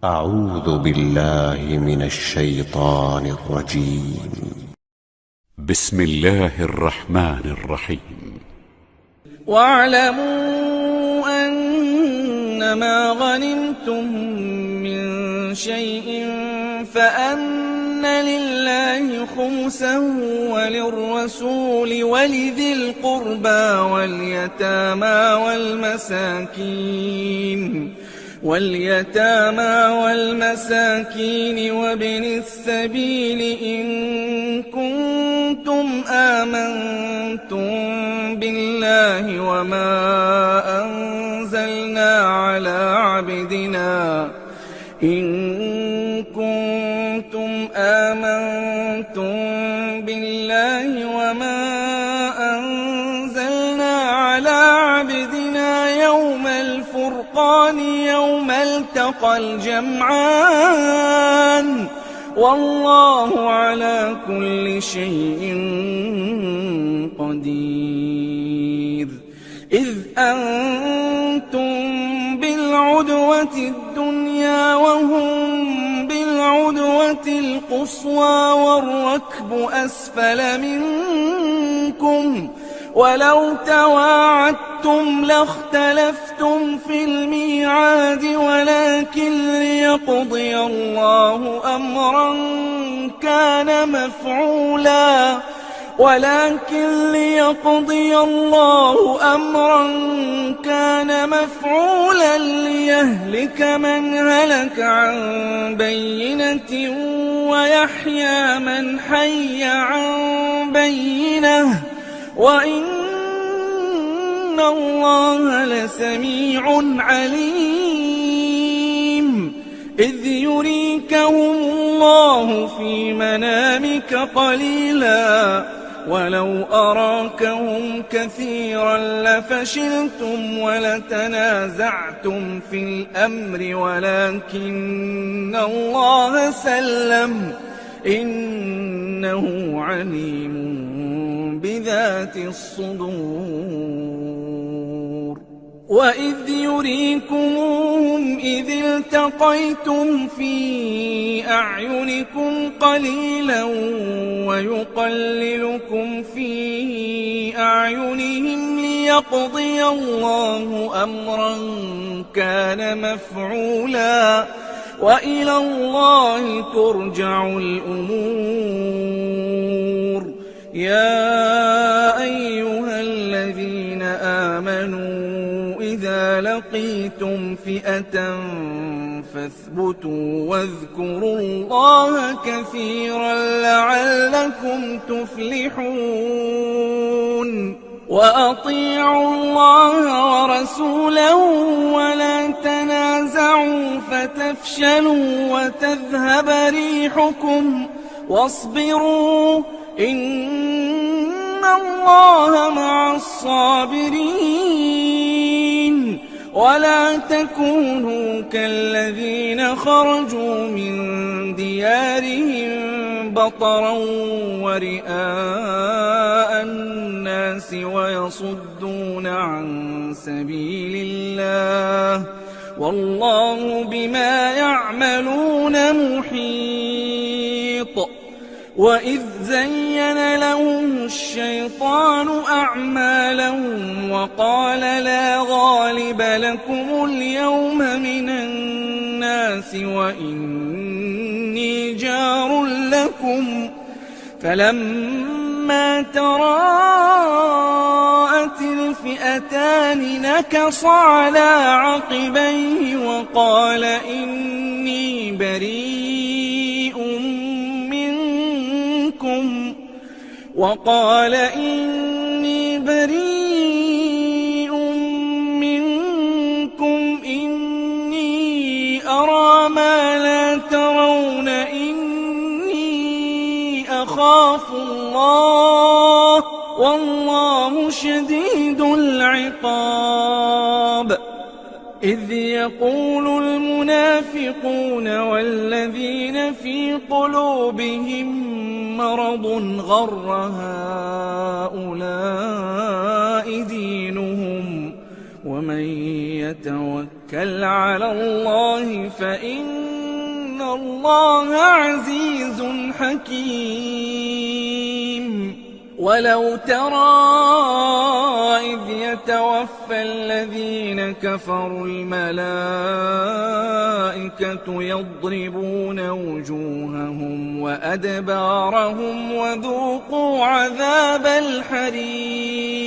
أعوذ بالله من الشيطان الرجيم. بسم الله الرحمن الرحيم. واعلموا أنما غنمتم من شيء فأن لله خمسه وللرسول ولذي القربى واليتامى والمساكين وابن السبيل إن كنتم آمنتم بالله وما أنزلنا على عبدنا يوم الفرقان يوم التقى الجمعان والله على كل شيء قدير. إذ أنتم بالعدوة الدنيا وهم بالعدوة القصوى والركب أسفل منكم ولو تواعدتم لاختلفتم في الميعاد ولكن ليقضي الله أمرا كان مفعولا ليهلك من هلك عن بينة ويحيى من حي عن بينة وإن الله لسميع عليم. إذ يريكهم الله في منامك قليلا ولو أراكهم كثيرا لفشلتم ولتنازعتم في الأمر ولكن الله سلم إنه عليم بذات الصدور. وإذ يريكموهم إذ التقيتم في أعينكم قليلا ويقللكم في أعينهم ليقضي الله أمرا كان مفعولا وإلى الله ترجع الأمور. يا أيها الذين آمنوا إذا لقيتم فئة فاثبتوا واذكروا الله كثيرا لعلكم تفلحون. وأطيعوا الله ورسوله ولا تنازعوا فتفشلوا وتذهب ريحكم واصبروا إن الله مع الصابرين. ولا تكونوا كالذين خرجوا من ديارهم بطرا ورئاء الناس ويصدون عن سبيل الله والله بما يعملون محيط. وإذ زين لهم الشيطان أعمالهم وقال لا غالب لكم اليوم من الناس وإني جار لكم فلما تراءت الفئتان نكص على عقبيه وقال إني بريء منكم إني أرى ما لا ترون إني أخاف الله والله شديد العقاب. إذ يقول المنافقون والذين في قلوبهم مرض غر هؤلاء دينهم ومن يتوكل على الله فإن الله عزيز حكيم. ولو ترى إذ يتوفى الذين كفروا الملائكة يضربون وجوههم وأدبارهم وذوقوا عذاب الحريق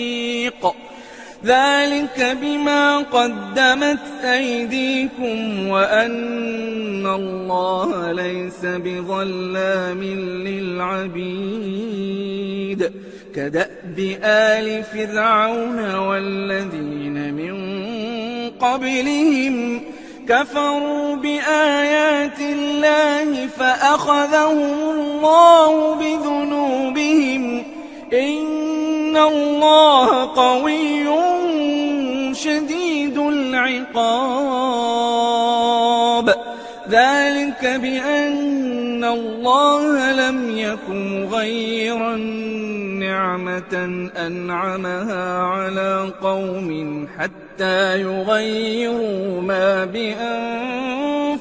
ذلك بما قدمت أيديكم وأن الله ليس بظلام للعبيد. كدأب آل فرعون والذين من قبلهم كفروا بآيات الله فأخذهم الله بذنوبهم إن الله قوي شديد العقاب. ذلك بأن الله لم يكن مغيرا نعمة أنعمها على قوم حتى يغيروا ما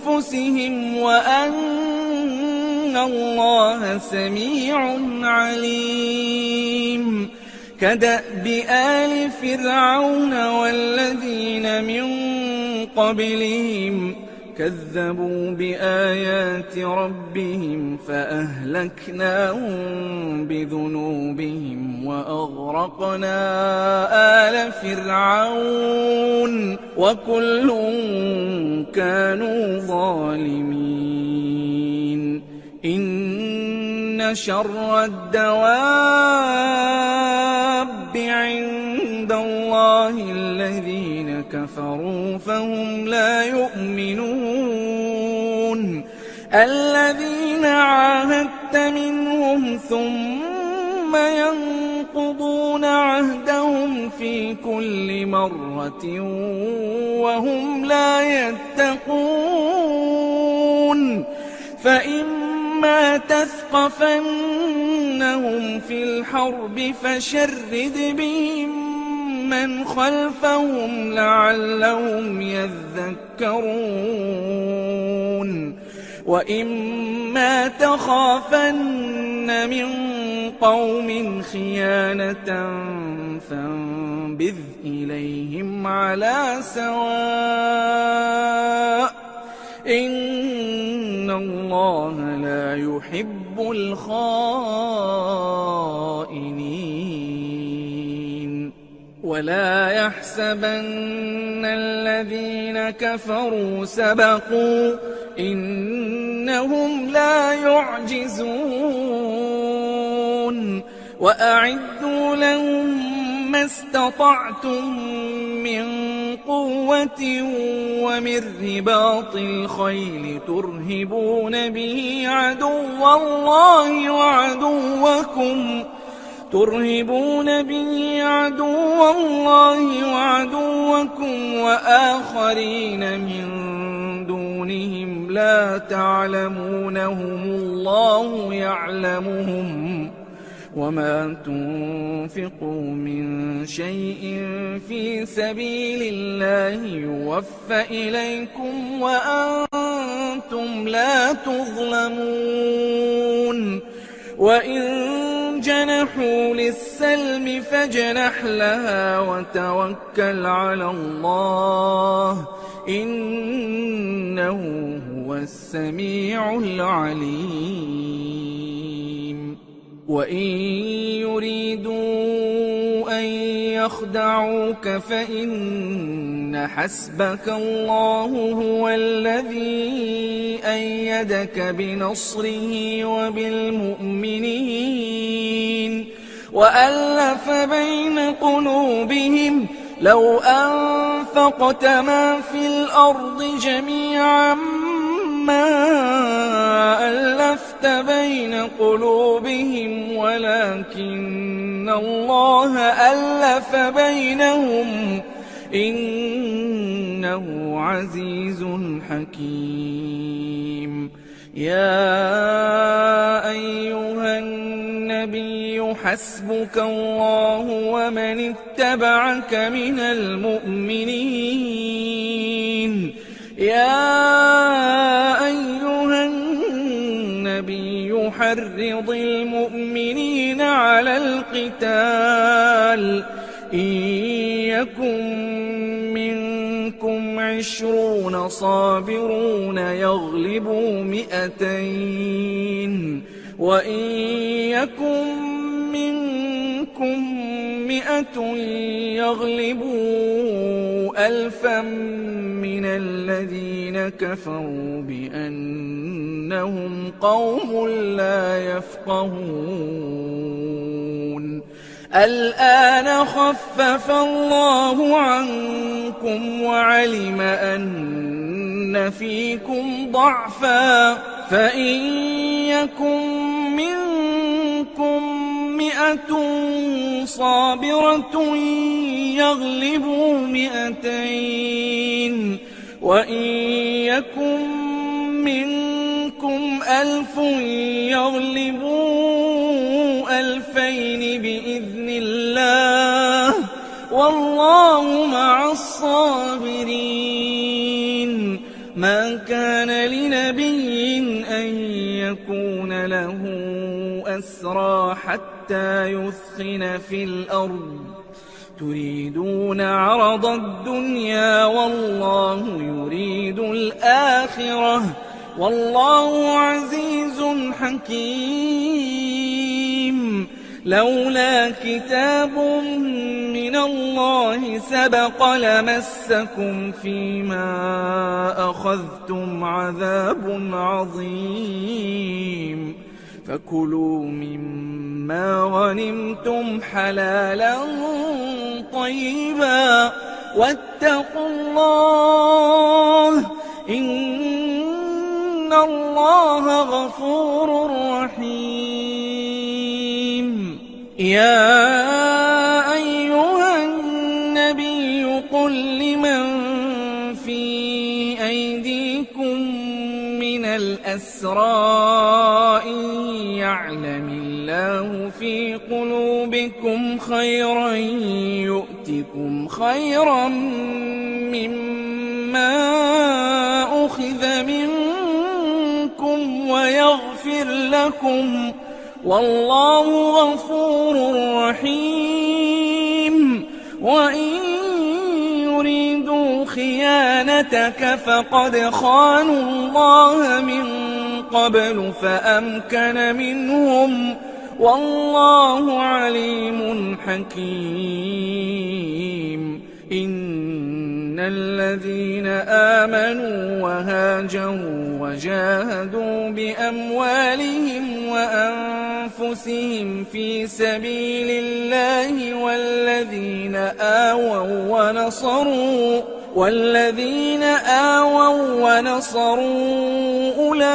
بأنفسهم وأن الله سميع عليم. كدأب آل فرعون والذين من قبلهم كذبوا بآيات ربهم فأهلكناهم بذنوبهم وأغرقنا آل فرعون وكل كانوا ظالمين. إن شر الدواب عند الله الذين كفروا فهم لا يؤمنون. الذين عاهدت منهم ثم ينقضون عهدهم في كل مرة وهم لا يتقون. فإما تثقفنهم في الحرب فشرد بهم من خلفهم لعلهم يذكرون. وإما تخافن من قوم خيانة فانبذ إليهم على سواء إن الله لا يحب الخائنين. ولا يحسبن الذين كفروا سبقوا إنهم لا يعجزون. وأعدوا لهم ما استطعتم من قوة ومن رباط الخيل ترهبون به عدو الله وعدوكم وآخرين من دونهم لا تعلمونهم الله يعلمهم. وما تنفقوا من شيء في سبيل الله يوفى إليكم وأنتم لا تظلمون. وإن جنحوا للسلم فاجنح لها وتوكل على الله إنه هو السميع العليم. وإن يريدوا أن يخدعوك فإن حسبك الله هو الذي أيدك بنصره وبالمؤمنين وألف بين قلوبهم لو أنفقت ما في الأرض جميعا ما ألفت بين قلوبهم ولكن الله ألف بينهم إنه عزيز حكيم. يا أيها النبي حسبك الله ومن اتبعك من المؤمنين. يا أيها يحرض المؤمنين على القتال إن يكن منكم 20 صابرون يغلبوا 200 وإن يكن منكم 100 يغلبوا 1000 من الذين كفروا بأنهم قوم لا يفقهون الآن خفف الله عنكم وعلم أن فيكم ضعفا فإن يكن منكم 100 صابرة يغلبوا 200 وإن يكن منكم 1000 يغلبوا 2000 بإذن الله والله مع الصابرين ما كان لنبي أن يكون له أسرى حتى يثخن في الأرض تريدون عرض الدنيا والله يريد الآخرة والله عزيز حكيم لولا كتاب من الله سبق لمسكم فيما أخذتم عذاب عظيم فكلوا مما غنمتم حلالا طيبا واتقوا الله إن الله غفور رحيم يا أيها النبي قل لمن في أيديكم من الأسرى إن يعلم الله في قلوبكم خيرا يؤتكم خيرا مما أخذ منكم ويغفر لكم والله غفور رحيم وإن يريدوا خيانتك فقد خانوا الله من قبل فأمكن منهم والله عليم حكيم إن الذين آمنوا وهاجروا وجاهدوا بأموالهم وأنفسهم في سبيل الله والذين آووا ونصروا أولئك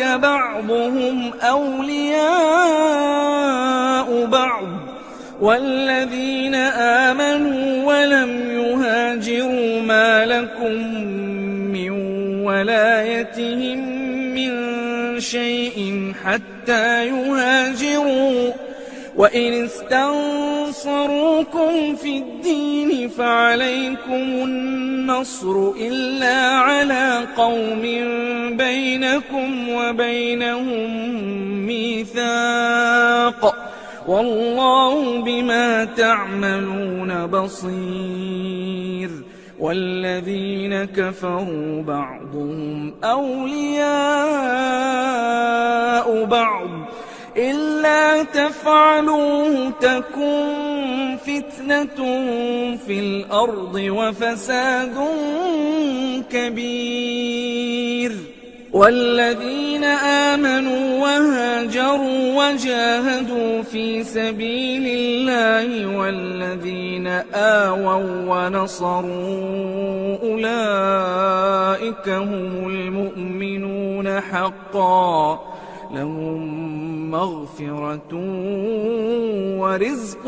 بعضهم أولياء بعض والذين آمنوا ولم يهاجروا ما لكم من ولايتهم من شيء حتى يهاجروا وإن استنصروكم في الدين فعليكم النصر إلا على قوم بينكم وبينهم ميثاق والله بما تعملون بصير والذين كفروا بعضهم أولياء بعض إلا تفعلوه تكن فتنة في الأرض وفساد كبير والذين آمنوا وهاجروا وجاهدوا في سبيل الله والذين آووا ونصروا أولئك هم المؤمنون حقا لهم مغفرة ورزق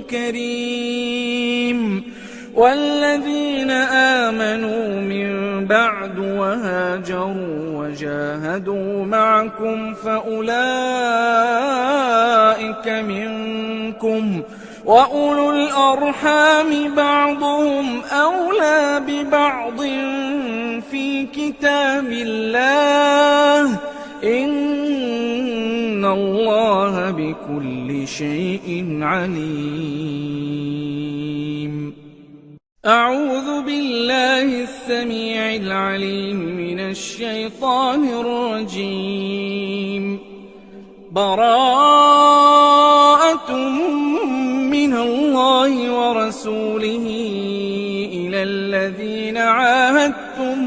كريم والذين آمنوا من بعد وهاجروا وجاهدوا معكم فأولئك منكم وأولو الأرحام بعضهم أولى ببعض في كتاب الله إن الله بكل شيء عليم. أعوذ بالله السميع العليم من الشيطان الرجيم. براءة من الله ورسوله إلى الذين عاهدتم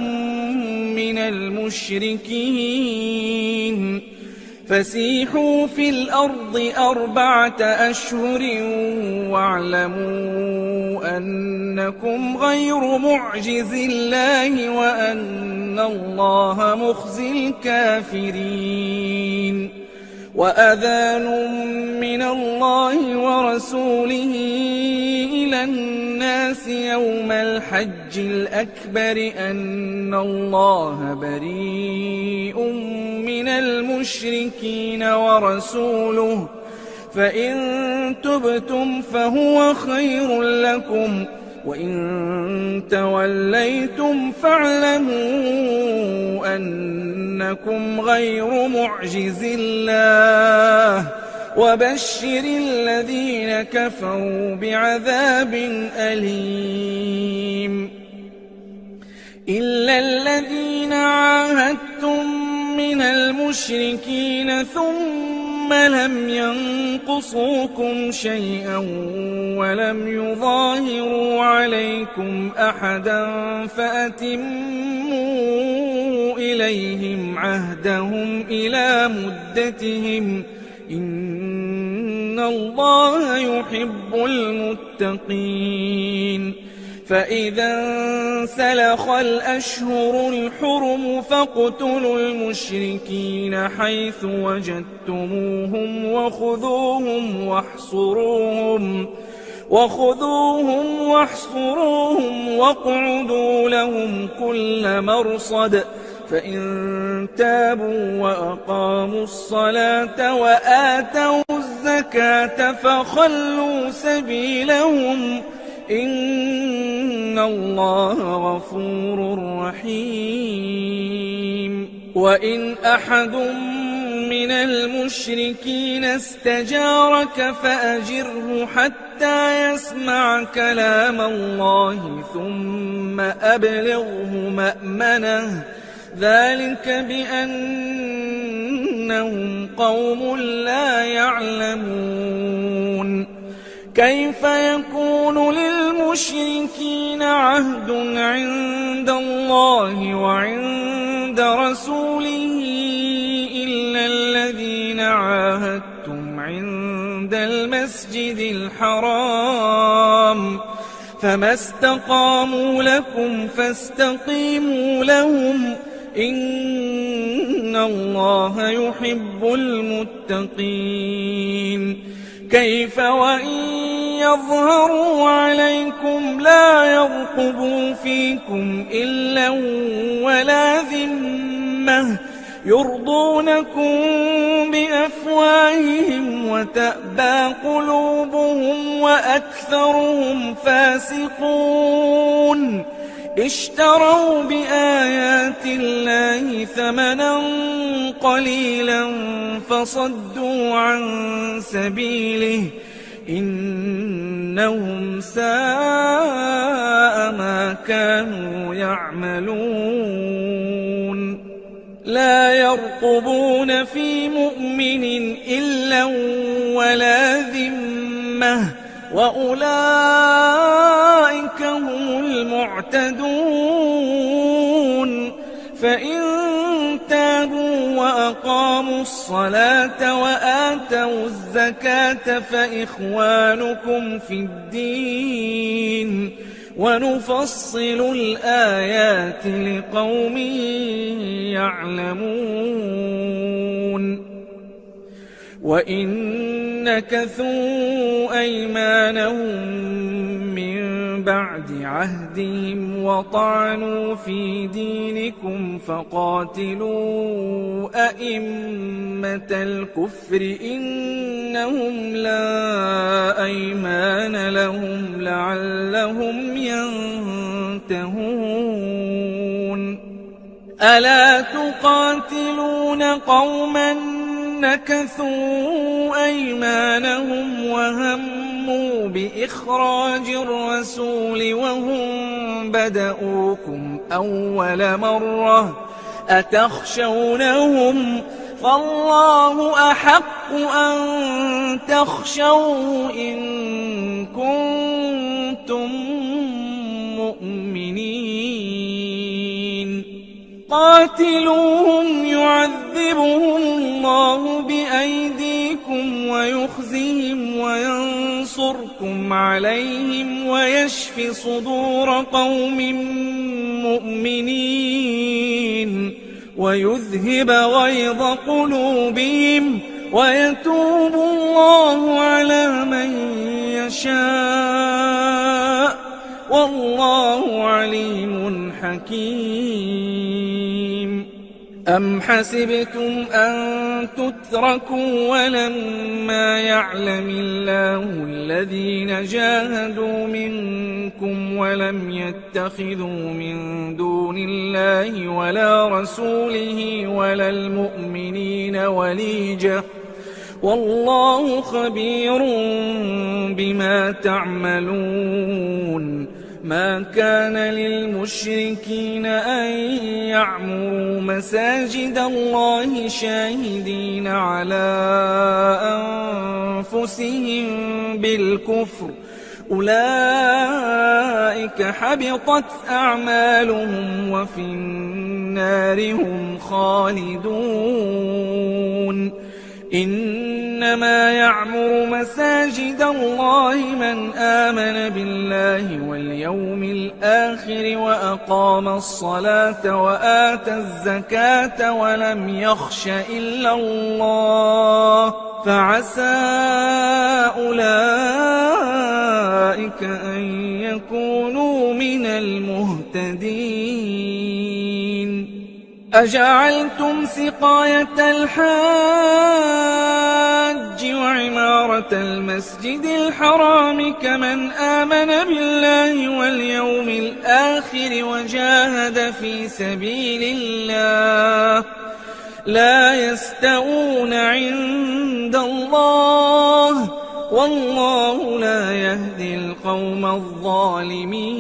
من المشركين فسيحوا في الأرض 4 أشهر واعلموا أنكم غير معجز الله وأن الله مخزي الكافرين. وأذان من الله ورسوله إلى الناس يوم الحج الأكبر أن الله بريء من المشركين ورسوله فإن تبتم فهو خير لكم وإن توليتم فاعلموا أنكم غير معجز الله وبشر الذين كفروا بعذاب أليم. إلا الذين عاهدتم من المشركين ثم لم ينقصوكم شيئا ولم يظاهروا عليكم أحدا فأتموا إليهم عهدهم إلى مدتهم إن الله يحب المتقين. فإذا انسلخ الأشهر الحرم فاقتلوا المشركين حيث وجدتموهم وخذوهم واحصروهم واقعدوا لهم كل مرصد فإن تابوا وأقاموا الصلاة وآتوا الزكاة فخلوا سبيلهم إن الله غفور رحيم. وإن أحد من المشركين استجارك فأجره حتى يسمع كلام الله ثم أبلغه مأمنه ذلك بأنهم قوم لا يعلمون. كيف يكون للمشركين عهد عند الله وعند رسوله إلا الذين عاهدتم عند المسجد الحرام فما استقاموا لكم فاستقيموا لهم إن الله يحب المتقين. كيف وإن يظهروا عليكم لا يرقبوا فيكم إلا ولا ذمة يرضونكم بأفواههم وتأبى قلوبهم وأكثرهم فاسقون. اشتروا بآيات الله ثمنا قليلا فصدوا عن سبيله إنهم ساء ما كانوا يعملون. لا يرقبون في مؤمن إلا ولا ذمة وأولئك هم المعتدون. فإن تابوا وأقاموا الصلاة وآتوا الزكاة فإخوانكم في الدين ونفصل الآيات لقوم يعلمون. وإن نكثوا أيمانهم من بعد عهدهم وطعنوا في دينكم فقاتلوا أئمة الكفر إنهم لا أيمان لهم لعلهم ينتهون ألا تقاتلون قوما نكثوا أيمانهم وهموا بإخراج الرسول وهم بدؤوكم أول مرة أتخشونهم فالله أحق أن تخشوه إن كنتم مؤمنين قاتلوهم يعذبهم الله بأيديكم ويخزهم وينصركم عليهم ويشف صدور قوم مؤمنين ويذهب غيظ قلوبهم ويتوب الله على من يشاء والله عليم حكيم أم حسبتم أن تتركوا ولما يعلم الله الذين جاهدوا منكم ولم يتخذوا من دون الله ولا رسوله ولا المؤمنين وليجة والله خبير بما تعملون ما كان للمشركين أن يعمروا مساجد الله شاهدين على أنفسهم بالكفر أولئك حبطت أعمالهم وفي النار هم خالدون إنما يعمر مساجد الله من آمن بالله واليوم الآخر وأقام الصلاة وآتى الزكاة ولم يخش إلا الله فعسى أولئك أن يكونوا من المهتدين أجعلتم سقاية الحاج وعمارة المسجد الحرام كمن آمن بالله واليوم الآخر وجاهد في سبيل الله لا يستوون عند الله والله لا يهدي القوم الظالمين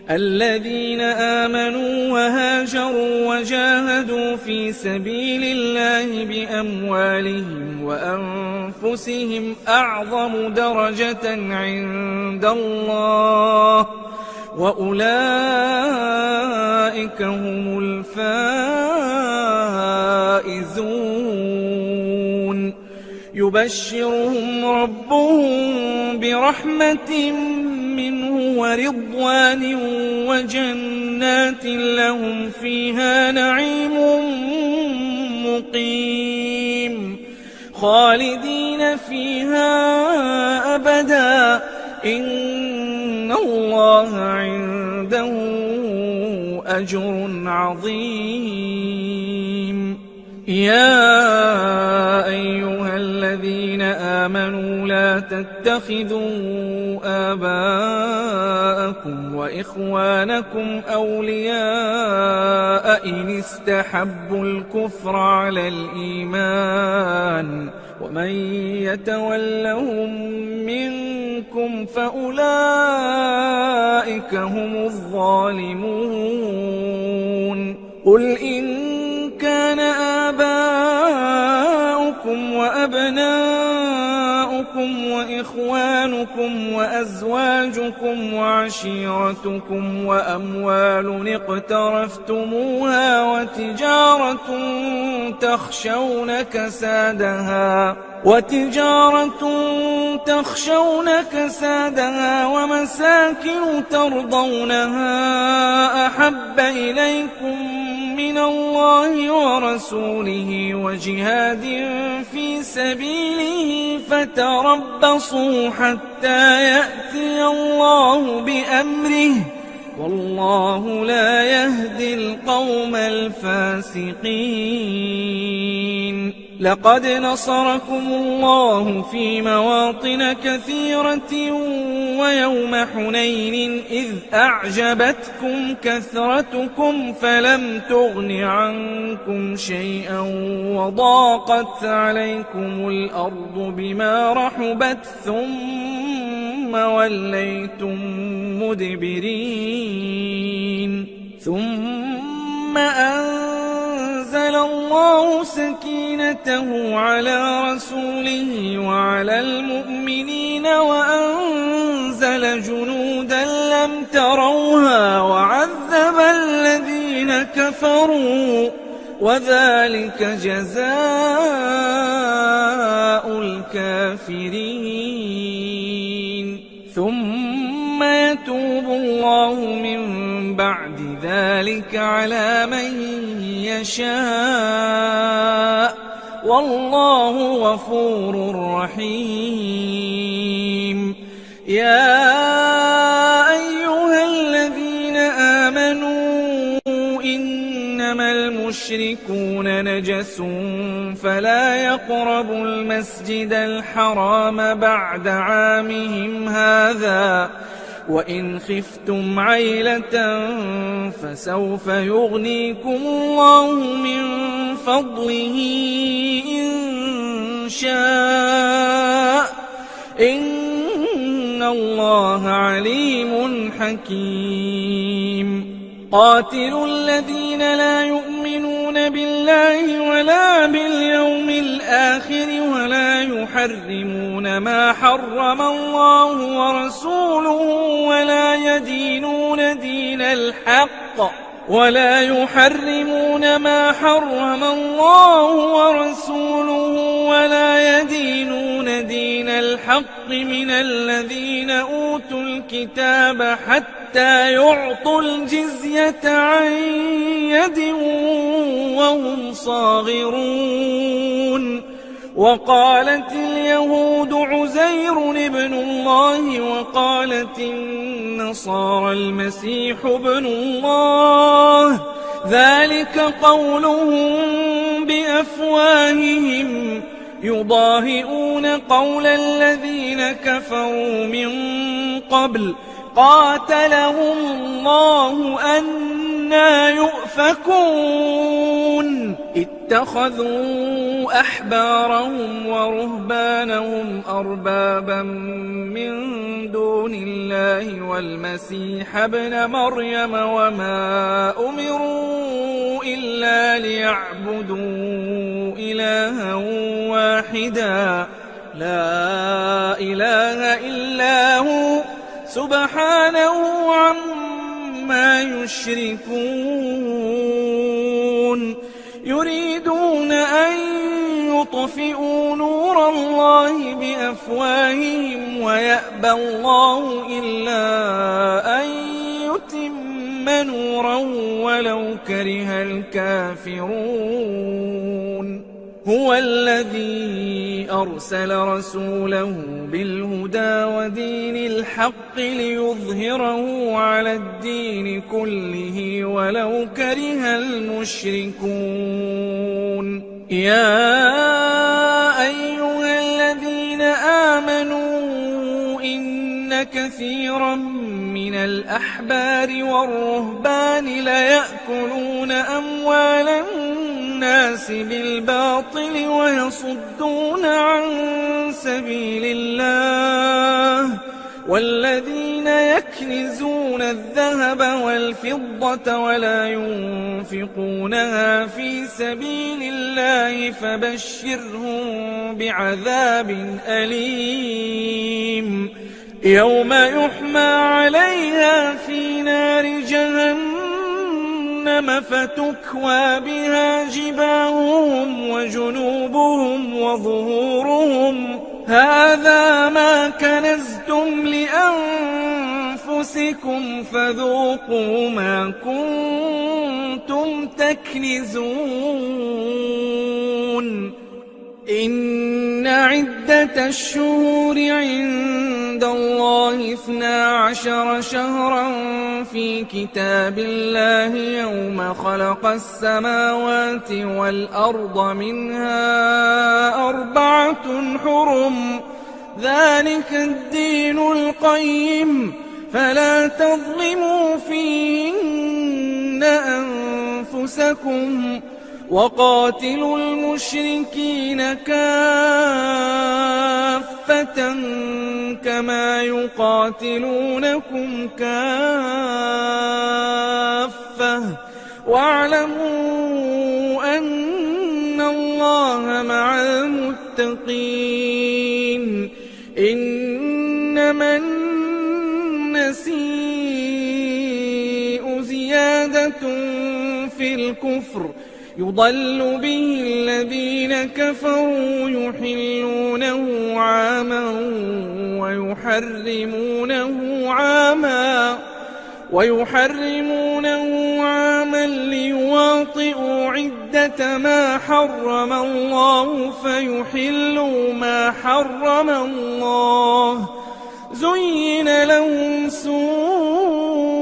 الذين آمنوا وهاجروا وجاهدوا في سبيل الله بأموالهم وأنفسهم أعظم درجة عند الله وأولئك هم الفائزون يبشرهم ربهم برحمة منه ورضوان وجنات لهم فيها نعيم مقيم خالدين فيها أبدا إن الله عنده أجر عظيم يا أيها الذين آمنوا لا تتخذوا آباءكم وإخوانكم أولياء إن استحبوا الكفر على الإيمان ومن يتولهم منكم فأولئك هم الظالمون قل إن كان آباؤكم وأبناؤكم وإخوانكم وأزواجكم وعشيرتكم وأموال اقترفتموها وتجارة تخشون كسادها ومساكن ترضونها أحب إليكم من دين الله ورسوله وجهاد في سبيله فتربصوا حتى يأتي الله بأمره والله لا يهدي القوم الفاسقين. لقد نصركم الله في مواطن كثيرة ويوم حنين إذ أعجبتكم كثرتكم فلم تغن عنكم شيئا وضاقت عليكم الأرض بما رحبت ثم وليتم مدبرين. ثم أنزل الله سكينته على رسوله وعلى المؤمنين وأنزل جنودا لم تروها وعذب الذين كفروا وذلك جزاء الكافرين. ثم يتوب الله من بعد ذلك على من يشاء والله غفور رحيم. يا أيها الذين آمنوا إنما المشركون نجس فلا يقربوا المسجد الحرام بعد عامهم هذا وإن خفتم عيلة فسوف يغنيكم الله من فضله إن شاء إن الله عليم حكيم. قاتلوا الذين لا يؤمنون بالله ولا باليوم الآخر ولا يحرمون ما حرم الله ورسوله ولا يحرمون ما حرم الله ورسوله ولا يدينون دين الحق من الذين أوتوا الكتاب حتى يعطوا الجزية عن يد وهم صاغرون. وقالت اليهود عزير ابن الله وقالت النصارى المسيح ابن الله ذلك قولهم بأفواههم يضاهئون قول الذين كفروا من قبل قاتلهم الله أنى يؤفكون. اتخذوا أحبارهم ورهبانهم أربابا من دون الله والمسيح ابن مريم وما أمروا إلا ليعبدوا إلها واحدا لا إله إلا هو سبحانه عما يشركون. يريدون أن يطفئوا نور الله بأفواههم ويأبى الله إلا أن يتم نوره ولو كره الكافرون. هو الذي أرسل رسوله بالهدى ودين الحق ليظهره على الدين كله ولو كره المشركون. يا أيها الذين آمنوا إن كثيرا من الأحبار والرهبان ليأكلون أموال الناس بالباطل ويصدون عن سبيل الله والذين يكنزون الذهب والفضة ولا ينفقونها في سبيل الله فبشرهم بعذاب أليم يوم يحمى عليها في نار جهنم فتكوى بها جباههم وجنوبهم وظهورهم هذا ما كنزتم لأنفسكم فذوقوا ما كنتم تكنزون إن عدة الشهور عند الله 12 شهرا في كتاب الله يوم خلق السماوات والأرض منها 4 حرم ذلك الدين القيم فلا تظلموا فيهن أنفسكم وقاتلوا المشركين كافة كما يقاتلونكم كافة واعلموا أن الله مع المتقين إنما النسيء زيادة في الكفر يضل به الذين كفروا يحلونه عاما ويحرمونه عاما ليواطئوا عدة ما حرم الله فيحلوا ما حرم الله زين لهم سوء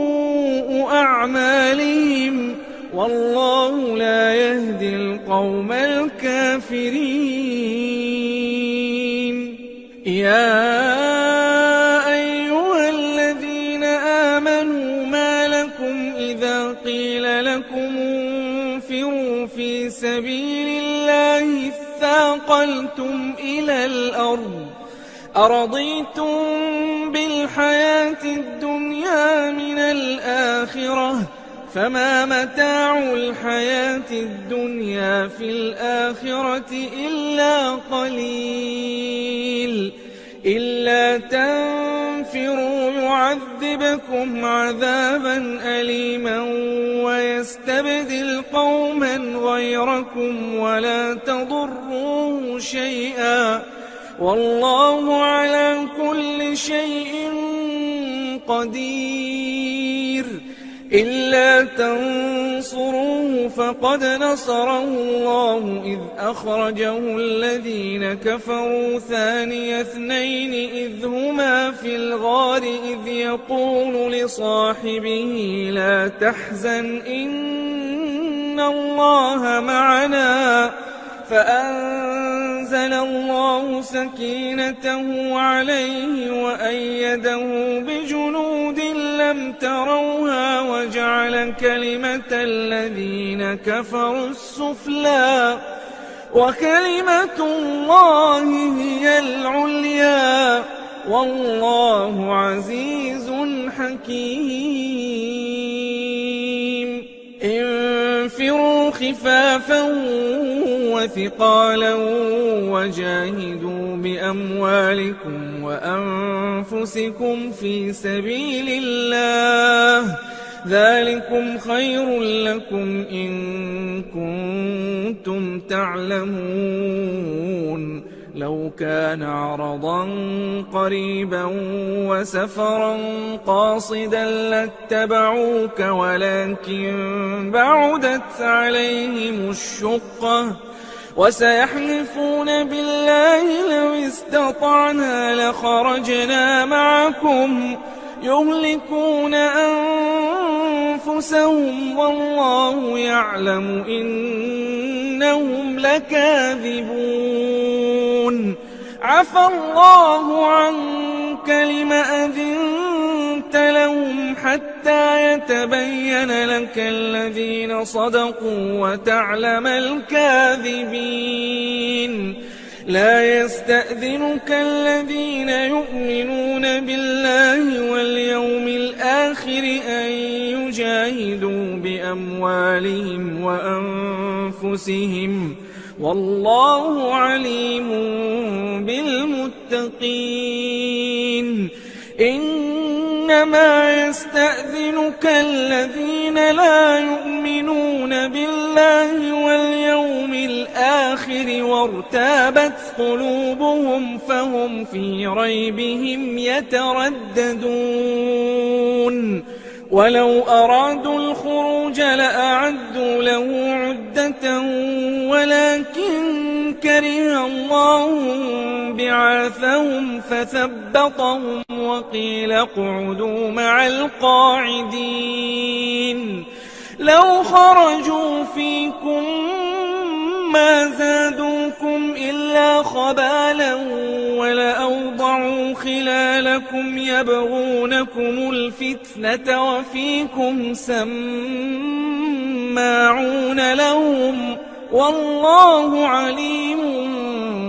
أعمالهم والله لا يهدي القوم الكافرين يا أيها الذين آمنوا ما لكم إذا قيل لكم انفروا في سبيل الله اثاقلتم إلى الأرض أرضيتم بالحياة الدنيا من الآخرة فما متاع الحياة الدنيا في الآخرة إلا قليل إلا تنفروا يعذبكم عذابا أليما ويستبدل قوما غيركم ولا تضروه شيئا والله على كل شيء قدير إلا تنصروه فقد نصره الله إذ أخرجه الذين كفروا ثاني اثنين إذ هما في الغار إذ يقول لصاحبه لا تحزن إن الله معنا فأنزل الله سكينته عليه وأيده بجنود لم تروها وجعل كلمة الذين كفروا السفلى وكلمة الله هي العليا والله عزيز حكيم انفروا خفافا وثقالا وجاهدوا بأموالكم وأنفسكم في سبيل الله ذلكم خير لكم إن كنتم تعلمون لو كان عرضا قريبا وسفرا قاصدا لاتبعوك ولكن بعدت عليهم الشقة وسيحلفون بالله لو استطعنا لخرجنا معكم يهلكون أنفسهم والله يعلم إنهم لكاذبون عفى الله عنك لم أذنت لهم حتى يتبين لك الذين صدقوا وتعلم الكاذبين لا يستأذنك الذين يؤمنون بالله واليوم الآخر أن يجاهدوا بأموالهم وأنفسهم والله عليم بالمتقين إنما يستأذنك الذين لا يؤمنون بالله واليوم الآخر وارتابت قلوبهم فهم في ريبهم يترددون ولو أرادوا الخروج لأعدوا له عدة ولكن كره الله بعاثهم فثبطهم وقيل اقعدوا مع القاعدين. لو خرجوا فيكم ما زادوكم إلا خبالا ولأوضعوا خلالكم يبغونكم الفتنة وفيكم سماعون لهم والله عليم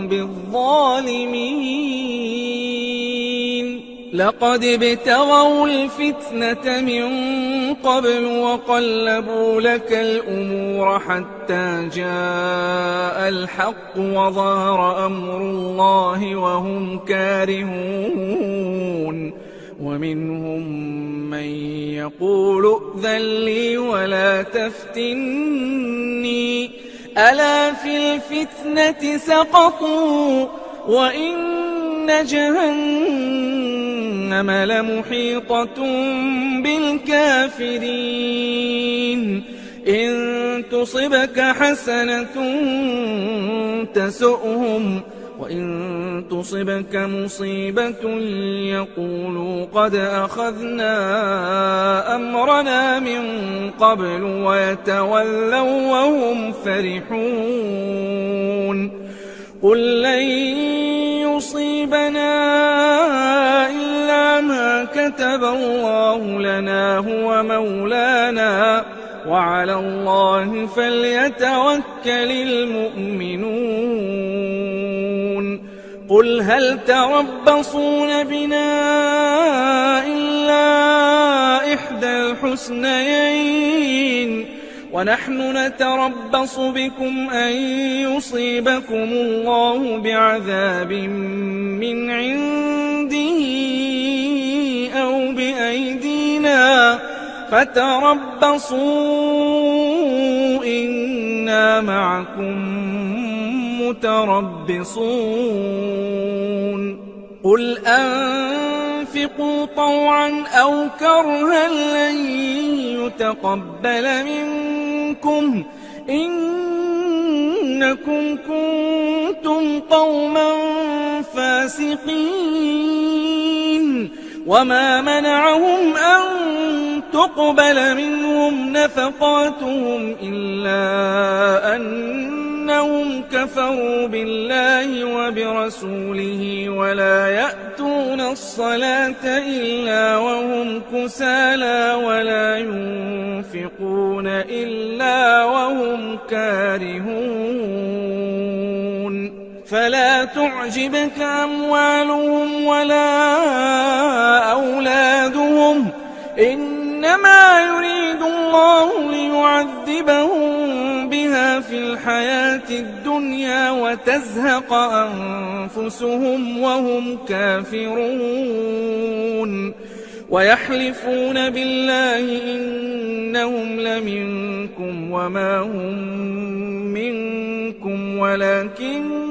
بالظالمين. لقد ابتغوا الفتنة من قبل وقلبوا لك الأمور حتى جاء الحق وظهر أمر الله وهم كارهون. ومنهم من يقول ائذن لي ولا تفتني ألا في الفتنة سقطوا وإن جهنم لمحيطة بالكافرين. إن تصبك حسنة تسؤهم وإن تصبك مصيبة يقولوا قد أخذنا أمرنا من قبل ويتولوا وهم فرحون. قل لن يصيبنا إلا ما كتب الله لنا هو مولانا وعلى الله فليتوكل المؤمنون. قل هل تربصون بنا إلا إحدى الحسنيين ونحن نتربص بكم أن يصيبكم الله بعذاب من عنده أو بأيدينا فتربصوا إنا معكم متربصون. قل أنفقوا طوعا أو كرها لن يتقبل منكم إنكم كنتم قوما فاسقين. وما منعهم أن تقبل منهم نفقاتهم إلا أنهم كفروا بالله وبرسوله ولا يأتون الصلاة إلا وهم كسالى ولا ينفقون إلا وهم كارهون. فلا تعجبك أموالهم ولا أولادهم إنما يريد الله ليعذبهم بها في الحياة الدنيا وتزهق أنفسهم وهم كافرون. ويحلفون بالله إنهم لمنكم وما هم منكم ولكنهم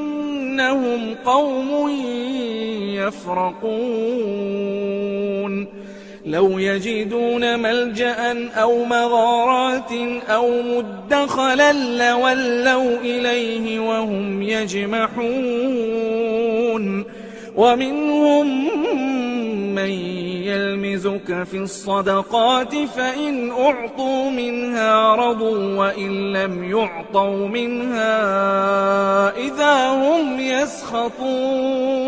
قوم يفرقون. لو يجدون ملجأ أو مغارات أو مدخلا لولوا إليه وهم يجمحون. ومنهم من يلمزك في الصدقات فإن أعطوا منها رضوا وإن لم يعطوا منها إذا هم يسخطون.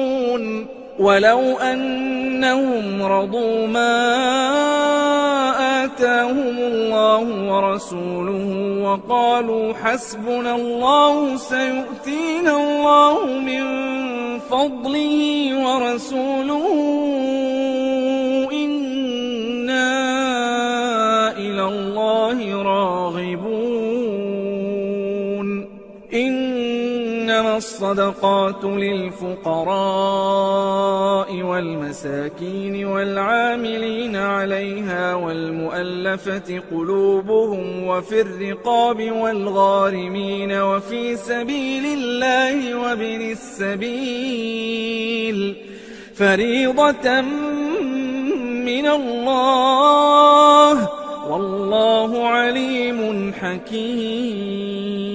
ولو أنهم رضوا ما آتاهم الله ورسوله وقالوا حسبنا الله سيؤتينا الله من فضله ورسوله إنا إلى الله راغبون. إنما الصدقات للفقراء والمساكين والعاملين عليها والمؤلفة قلوبهم وفي الرقاب والغارمين وفي سبيل الله وابن السبيل فريضة من من الله والله عليم حكيم.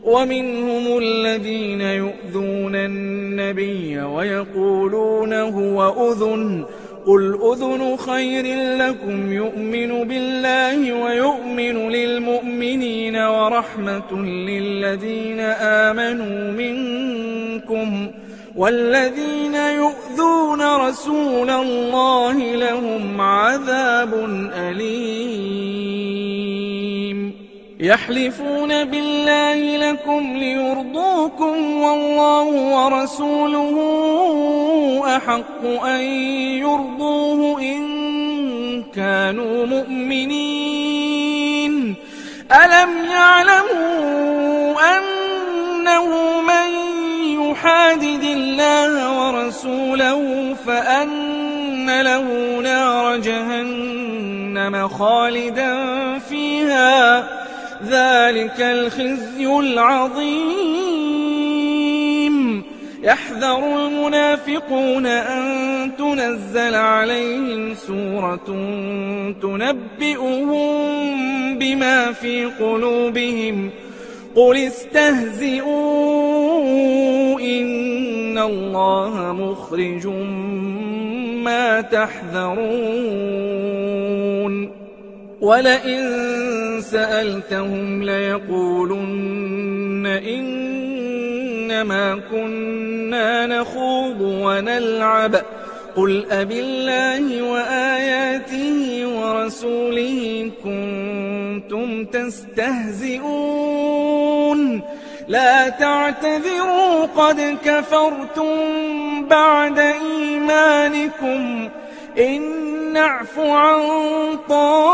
ومنهم الذين يؤذون النبي ويقولون هو أذن قل أذن خير لكم يؤمن بالله ويؤمن للمؤمنين ورحمة للذين آمنوا منكم والذين يؤذون رسول الله لهم عذاب أليم. يحلفون بالله لكم ليرضوكم والله ورسوله أحق أن يرضوه إن كانوا مؤمنين. ألم يعلموا أنه من يحادد الله ورسوله فأن له نار جهنم خالدا فيها ذلك الخزي العظيم. يحذر المنافقون أن تنزل عليهم سورة تنبئهم بما في قلوبهم قل استهزئوا إن الله مخرج ما تحذرون. ولئن سألتهم ليقولن إنما كنا نخوض ونلعب قل أبالله وآياته ورسوله كنتم تستهزئون لا تعتذروا قد كفرتم بعد إيمانكم إن نعف عن طائفة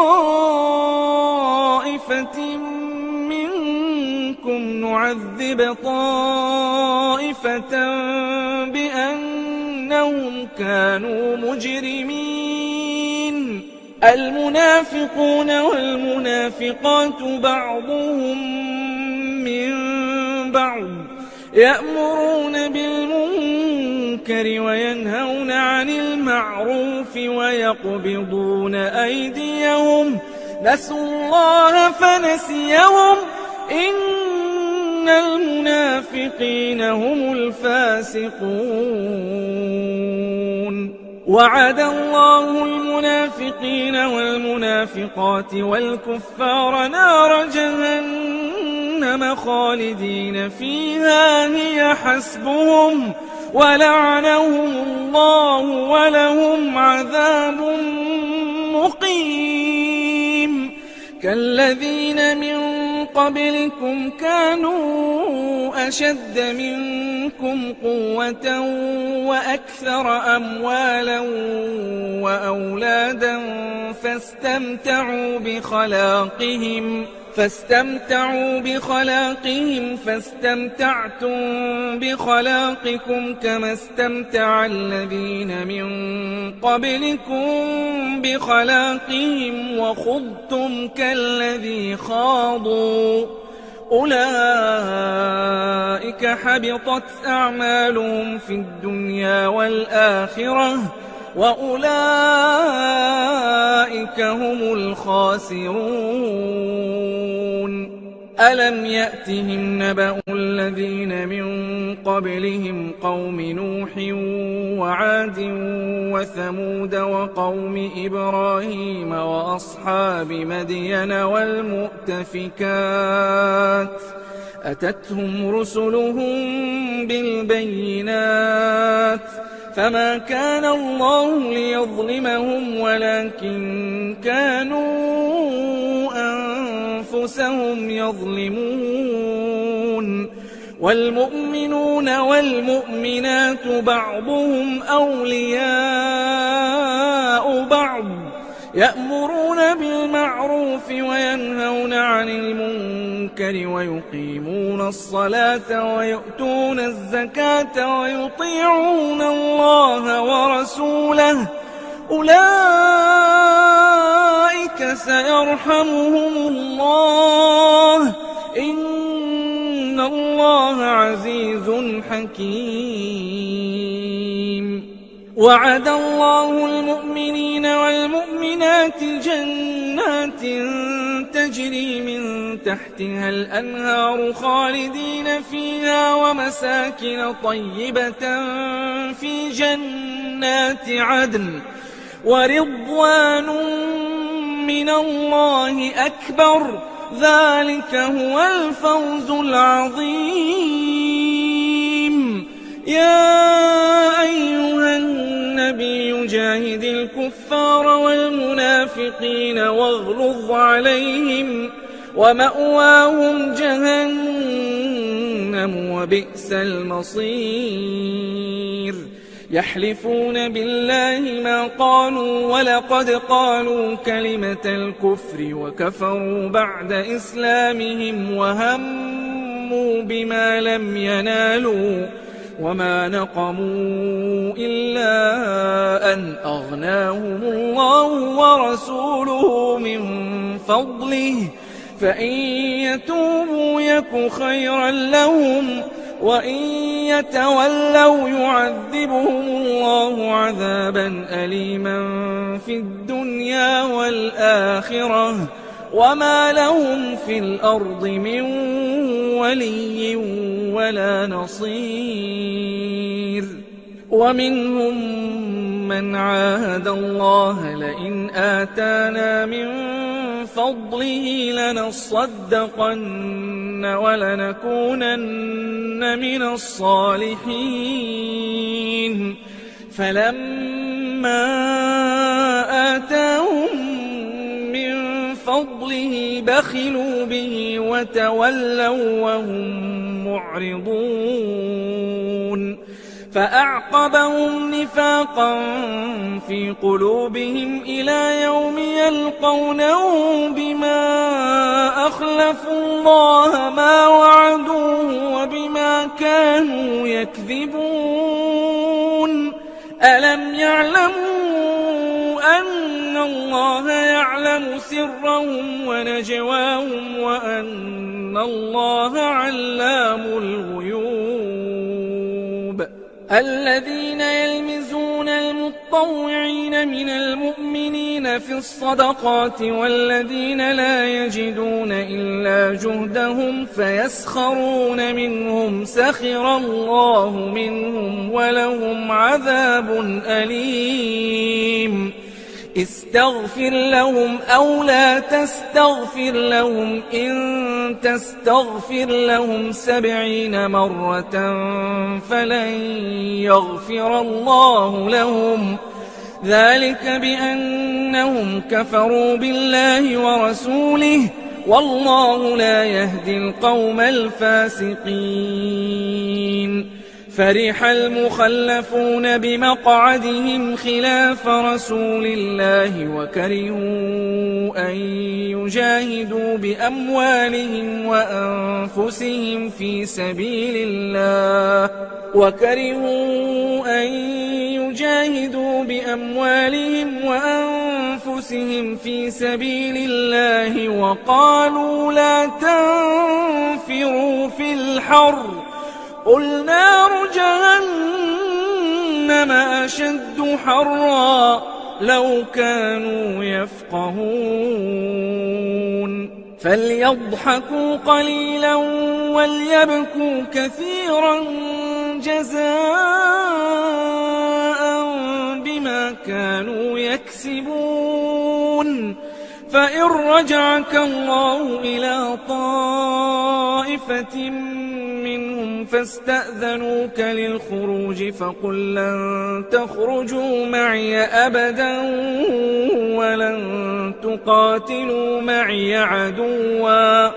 منكم نعذب طائفة بأنهم كانوا مجرمين. المنافقون والمنافقات بعضهم من بعض يأمرون بالمنكر وينهون عن المعروف ويقبضون أيديهم نسوا الله فنسيهم إن المنافقين هم الفاسقون. وعد الله المنافقين والمنافقات والكفار نار جهنم خالدين فيها هي حسبهم ولعنهم الله ولهم عذاب مقيم. كالذين من قبلكم كانوا أشد منكم قوة وأكثر أموالا وأولادا فاستمتعوا بخلاقهم فاستمتعتم بخلاقكم كما استمتع الذين من قبلكم بخلاقهم وخضتم كالذي خاضوا أولئك حبطت أعمالهم في الدنيا والآخرة وأولئك هم الخاسرون. ألم يأتهم نبأ الذين من قبلهم قوم نوح وعاد وثمود وقوم إبراهيم وأصحاب مدين والمؤتفكات أتتهم رسلهم بالبينات فما كان الله ليظلمهم ولكن كانوا أنفسهم يظلمون. والمؤمنون والمؤمنات بعضهم أولياء بعض يأمرون بالمعروف وينهون عن المنكر ويقيمون الصلاة ويؤتون الزكاة ويطيعون الله ورسوله أولئك سيرحمهم الله إن الله عزيز حكيم. وعد الله المؤمنين والمؤمنات جنات تجري من تحتها الأنهار خالدين فيها ومساكن طيبة في جنات عدن ورضوان من الله أكبر ذلك هو الفوز العظيم. يا أيها النبي جاهد الكفار والمنافقين واغلظ عليهم ومأواهم جهنم وبئس المصير. يحلفون بالله ما قالوا ولقد قالوا كلمة الكفر وكفروا بعد إسلامهم وهموا بما لم ينالوا وما نقموا إلا أن أغناهم الله ورسوله من فضله فإن يتوبوا يك خيرا لهم وإن يتولوا يعذبهم الله عذابا أليما في الدنيا والآخرة وما لهم في الأرض من ولي ولا نصير. ومنهم من عاهد الله لئن آتانا من فضله لنصدقن ولنكونن من الصالحين فلما آتاهم من فضله بخلوا به وتولوا وهم معرضون. فأعقبهم نفاقا في قلوبهم إلى يوم يلقونه بما أخلفوا الله ما وعدوه وبما كانوا يكذبون. ألم يعلموا أن الله يعلم سرهم ونجواهم وأن الله علام الغيوب. الذين يلمزون المطوعين من المؤمنين في الصدقات والذين لا يجدون إلا جهدهم فيسخرون منهم سخر الله منهم ولهم عذاب أليم. استغفر لهم أو لا تستغفر لهم إن تستغفر لهم 70 مرة فلن يغفر الله لهم ذلك بأنهم كفروا بالله ورسوله والله لا يهدي القوم الفاسقين. فرح المخلفون بمقعدهم خلاف رسول الله وكرهوا أن يجاهدوا بأموالهم وأنفسهم في سبيل الله وقالوا لا تنفروا في الحر قل نار جهنم أشد حرا لو كانوا يفقهون. فليضحكوا قليلا وليبكوا كثيرا جزاء بما كانوا يكسبون. فإن رجعك الله إلى طائفة منهم فاستأذنوك للخروج فقل لن تخرجوا معي أبدا ولن تقاتلوا معي عدوا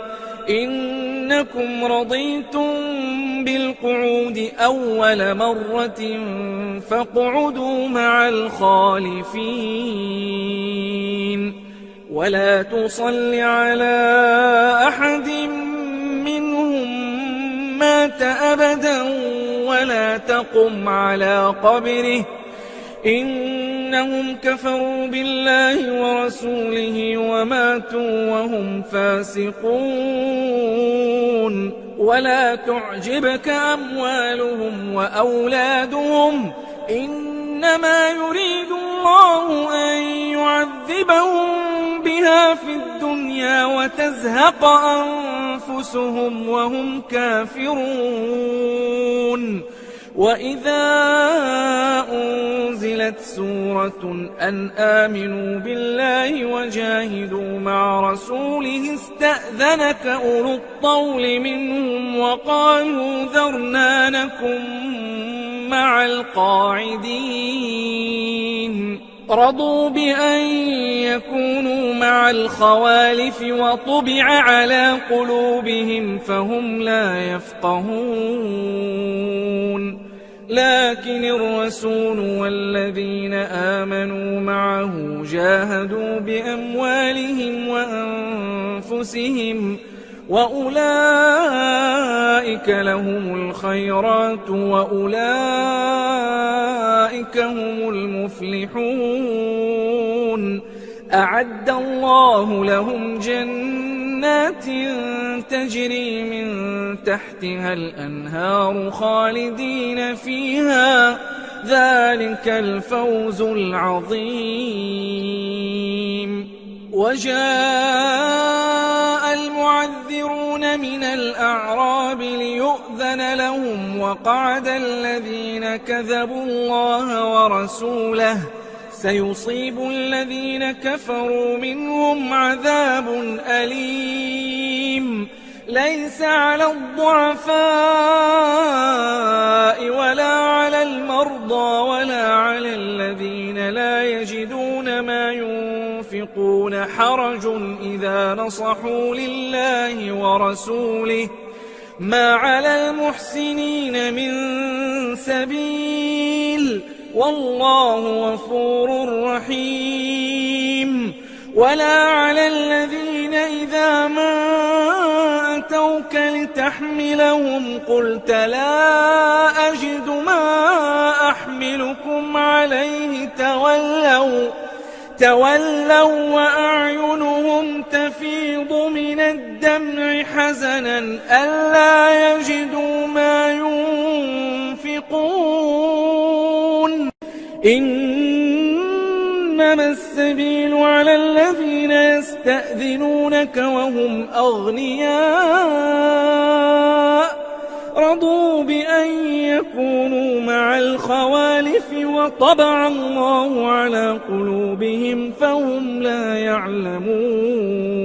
إنكم رضيتم بالقعود أول مرة فاقعدوا مع الخالفين. ولا تصل على أحد منهم مات أبدا ولا تقم على قبره إنهم كفروا بالله ورسوله وماتوا وهم فاسقون. ولا تعجبك أموالهم وأولادهم إنما يريد الله أن يعذبهم بها في الدنيا وتزهق أنفسهم وهم كافرون. وإذا أنزلت سورة أن آمنوا بالله وجاهدوا مع رسوله استأذنك أولو الطول منهم وقالوا ذرنا نكن مع القاعدين. رضوا بأن يكونوا مع الخوالف وطبع على قلوبهم فهم لا يفقهون. لكن الرسول والذين آمنوا معه جاهدوا بأموالهم وأنفسهم وأولئك لهم الخيرات وأولئك هم المفلحون. أعد الله لهم جنات تجري من تحتها الأنهار خالدين فيها ذلك الفوز العظيم. وجاء المعذرون من الأعراب ليؤذن لهم وقعد الذين كذبوا الله ورسوله سيصيب الذين كفروا منهم عذاب أليم. ليس على الضعفاء ولا على المرضى ولا على الذين لا يجدون ما ينفقون حرج إذا نصحوا لله ورسوله ما على المحسنين من سبيل والله غفور رحيم. ولا على الذين إذا ما أتوك لتحملهم قلت لا أجد ما أحملكم عليه تولوا وأعينهم تفيض من الدمع حزنا ألا يجدوا ما ينفقون. إنما السبيل على الذين يستأذنونك وهم أغنياء رضوا بأن يكونوا مع الخوالف وطبع الله على قلوبهم فهم لا يعلمون.